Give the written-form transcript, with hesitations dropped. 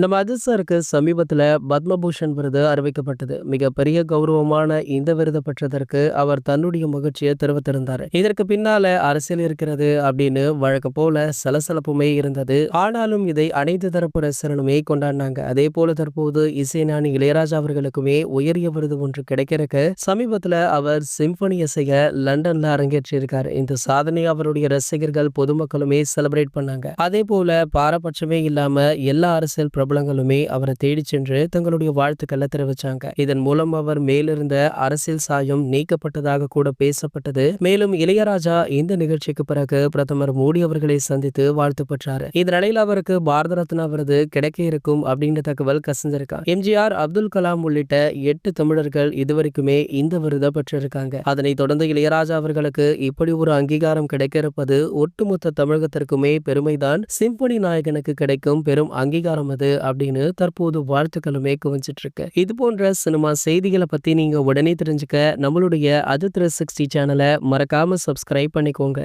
நம்ம அதிர்ஷ்டருக்கு சமீபத்துல பத்மபூஷன் விருது அறிவிக்கப்பட்டது. மிகப்பெரிய கௌரவமான இந்த விருது பெற்றதற்கு அவர் தன்னுடைய மகிழ்ச்சியை தெரிவித்திருந்தார். இதற்கு பின்னால அரசியல் இருக்கிறது அப்படின்னு வழக்கம் போல சலசலப்புமே இருந்தது. ஆனாலும் இதை அனைத்து தரப்பு ரசிகர்களுமே கொண்டாடினாங்க. அதே போல தற்போது இசைஞானி இளையராஜா அவர்களுக்குமே உயரிய விருது ஒன்று கிடைக்கிறக்கு சமீபத்துல அவர் சிம்பனி இசைய லண்டன்ல அரங்கேற்றியிருக்காரு. இந்த சாதனை அவருடைய ரசிகர்கள் பொதுமக்களுமே செலிப்ரேட் பண்ணாங்க. அதே போல பாரபட்சமே இல்லாம எல்லா அரசியல் பிரபலங்களுமே அவரை தேடி சென்று தங்களுடைய வாழ்த்துக்களை தெரிவிச்சாங்க. இதன் மூலம் அவர் மேலிருந்த அரசியல் சாயம் நீக்கப்பட்டதாக கூட பேசப்பட்டது. மேலும் இளையராஜா இந்த நிகழ்ச்சிக்கு பிறகு பிரதமர் மோடி அவர்களை சந்தித்து வாழ்த்து பெற்றாரு. இந்த நிலையில் அவருக்கு பாரத ரத்னா விருது கிடைக்க இருக்கும் அப்படின்ற தகவல் கசிஞ்சிருக்காங்க. எம்ஜிஆர், அப்துல் கலாம் உள்ளிட்ட 8 தமிழர்கள் இதுவரைக்குமே இந்த விருதை பெற்றிருக்காங்க. அதனைத் தொடர்ந்து இளையராஜா அவர்களுக்கு இப்படி ஒரு அங்கீகாரம் கிடைக்க இருப்பது ஒட்டுமொத்த தமிழகத்திற்குமே பெருமைதான். சிம்பனி நாயகனுக்கு கிடைக்கும் பெரும் அங்கீகாரம் அது அப்படின்னு தற்போது வாழ்த்துக்களுமே குவிஞ்சிட்டு இருக்கு. இது போன்ற சினிமா செய்திகளை பத்தி நீங்க உடனே தெரிஞ்சுக்க நம்மளுடைய அது 360 சேனலை மறக்காம சப்ஸ்கிரைப் பண்ணிக்கோங்க.